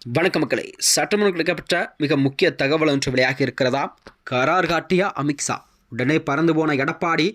வணக்க மக்களே, சட்டமன்றம் கிடைக்கப்பட்ட மிக முக்கிய தகவல் ஒன்று வெளியாகி இருக்கிறதா. கரார் காட்டிய அமித்ஷா, உடனே பறந்து போன எடப்பாடி,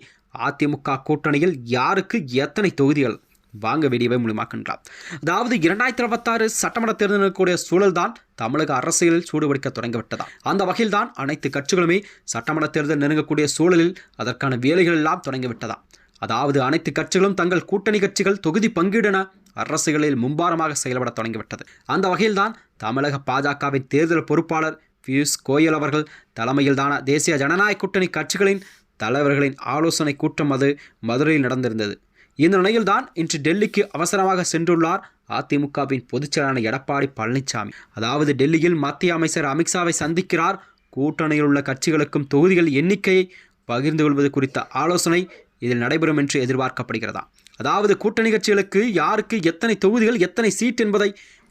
அதிமுக கூட்டணியில் யாருக்கு எத்தனை தொகுதிகள்? வாங்க வீடியோவை மூலமாக்கின்றார். அதாவது 2026 சட்டமன்ற தேர்தல் இருக்கக்கூடிய சூழல் தான் தமிழக அரசியலில் சூடுபிடிக்க தொடங்கிவிட்டதா. அந்த வகையில் தான் அனைத்து கட்சிகளுமே சட்டமன்ற தேர்தல் நெருங்கக்கூடிய சூழலில் அதற்கான வேலைகள் எல்லாம் தொடங்கிவிட்டதா. அதாவது அனைத்து கட்சிகளும் தங்கள் கூட்டணி கட்சிகள் தொகுதி பங்கீடென அரசுகளில் மும்பாரமாக செயல்பட தொடங்கிவிட்டது. அந்த வகையில்தான் தமிழக பாஜகவின் தேர்தல் பொறுப்பாளர் பியூஷ் கோயல் அவர்கள் தலைமையில்தான தேசிய ஜனநாயக கூட்டணி கட்சிகளின் தலைவர்களின் ஆலோசனை கூட்டம் அது மதுரையில் நடந்திருந்தது. இந்த நிலையில்தான் இன்று டெல்லிக்கு அவசரமாக சென்றுள்ளார் அதிமுகவின் பொதுச்செயலாளர் எடப்பாடி பழனிசாமி. அதாவது டெல்லியில் மத்திய அமைச்சர் அமித்ஷாவை சந்திக்கிறார். கூட்டணியில் உள்ள கட்சிகளுக்கும் தொகுதிகள் எண்ணிக்கையை பகிர்ந்து கொள்வது குறித்த ஆலோசனை இதில் நடைபெறும் என்று எதிர்பார்க்கப்படுகிறதா. அதாவது கூட்டணி கட்சிகளுக்கு யாருக்கு எத்தனை தொகுதிகள் எத்தனை சீட் என்பதை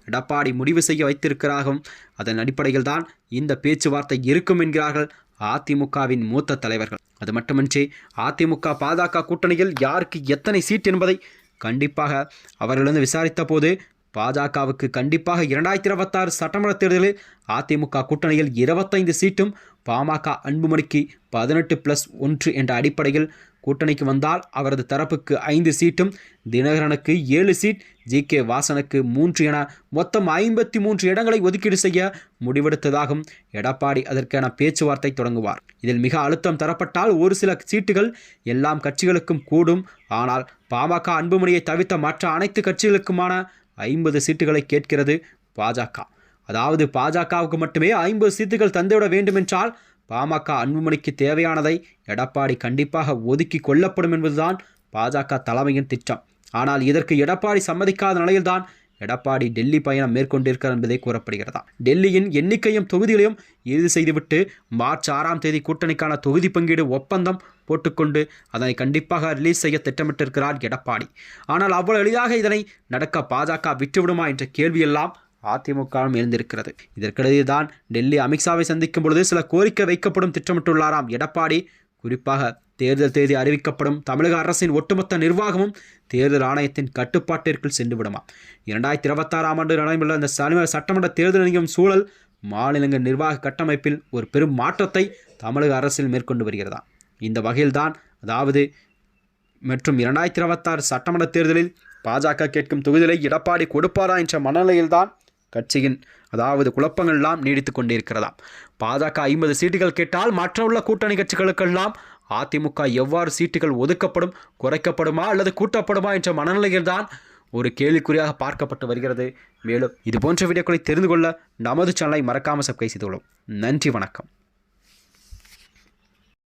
எடப்பாடி முடிவு செய்ய வைத்திருக்கிறார்கள். அதன் அடிப்படையில் தான் இந்த பேச்சுவார்த்தை இருக்கும் என்கிறார்கள் அதிமுகவின் மூத்த தலைவர்கள். அது மட்டுமின்றி அதிமுக பாஜக கூட்டணியில் யாருக்கு எத்தனை சீட் என்பதை கண்டிப்பாக அவர்களிடம் விசாரித்த போது பாஜகவுக்கு கண்டிப்பாக 2026 சட்டமன்ற தேர்தலில் அதிமுக கூட்டணியில் 25 சீட்டும், பாமக அன்புமணிக்கு 18+1 என்ற அடிப்படையில் கூட்டணிக்கு வந்தால் அவரது தரப்புக்கு 5 சீட்டும், தினகரனுக்கு 7 சீட், GK வாசனுக்கு 3 என மொத்தம் 53 இடங்களை ஒதுக்கீடு செய்ய முடிவெடுத்ததாகவும் எடப்பாடி அதற்கான பேச்சுவார்த்தை தொடங்குவார். இதில் மிக அழுத்தம் தரப்பட்டால் ஒரு சில சீட்டுகள் எல்லாம் கட்சிகளுக்கும் கூடும். ஆனால் பாமக அன்புமணியை தவிர்த்த மற்ற அனைத்து கட்சிகளுக்குமான 50 சீட்டுகளை கேட்கிறது பாஜக. அதாவது பாஜகவுக்கு மட்டுமே 50 சீட்டுகள் தந்துவிட வேண்டுமென்றால் பாமக அன்புமணிக்கு தேவையானதை எடப்பாடி கண்டிப்பாக ஒதுக்கி கொள்ளப்படும் என்பதுதான் பாஜக தலைமையின் திட்டம். ஆனால் இதற்கு எடப்பாடி சம்மதிக்காத நிலையில்தான் எடப்பாடி டெல்லி பயணம் மேற்கொண்டிருக்கிறார் என்பதை கூறப்படுகிறதா. டெல்லியின் எண்ணிக்கையும் தொகுதிகளையும் இறுதி செய்துவிட்டு மார்ச் 6ஆம் தேதி கூட்டணிக்கான தொகுதி பங்கீடு ஒப்பந்தம் போட்டுக்கொண்டு அதனை கண்டிப்பாக ரிலீஸ் செய்ய திட்டமிட்டிருக்கிறார் எடப்பாடி. ஆனால் அவ்வளவு எளிதாக இதனை நடக்க பாஜக விட்டுவிடுமா என்ற கேள்வியெல்லாம் அதிமுகவும் எழுந்திருக்கிறது. இதற்கிடையே தான் டெல்லி அமித்ஷாவை சந்திக்கும் பொழுது சில கோரிக்கை வைக்கப்படும் திட்டமிட்டுள்ளாராம் எடப்பாடி. குறிப்பாக தேர்தல் தேதி அறிவிக்கப்படும் தமிழக அரசின் ஒட்டுமொத்த நிர்வாகமும் தேர்தல் ஆணையத்தின் கட்டுப்பாட்டிற்குள் சென்று விடுமா. 2026ஆம் ஆண்டு நடைபெறும் இந்த சட்டமன்ற தேர்தல் நிகழும் சூழல் மாநிலங்கள் நிர்வாக கட்டமைப்பில் ஒரு பெரும் மாற்றத்தை தமிழக அரசில் மேற்கொண்டு வருகிறதா. இந்த வகையில்தான் அதாவது மற்றும் 2026 சட்டமன்ற தேர்தலில் பாஜக கேட்கும் தொகுதிகளை எடப்பாடி கொடுப்பாரா என்ற மனநிலையில்தான் கட்சியின் அதாவது குழப்பங்கள் எல்லாம் நீடித்து கொண்டிருக்கிறதாம். பாஜக 50 சீட்டுகள் கேட்டால் மற்ற உள்ள கூட்டணி கட்சிகளுக்கெல்லாம் அதிமுக எவ்வாறு சீட்டுகள் ஒதுக்கப்படும், குறைக்கப்படுமா அல்லது கூட்டப்படுமா என்ற மனநிலையில்தான் ஒரு கேள்விக்குறியாக பார்க்கப்பட்டு வருகிறது. மேலும் இது போன்ற வீடியோக்களை தெரிந்து கொள்ள நமது சேனலை மறக்காமல் சப்ஸ்கிரைப் செய்து கொள்ளும். நன்றி, வணக்கம்.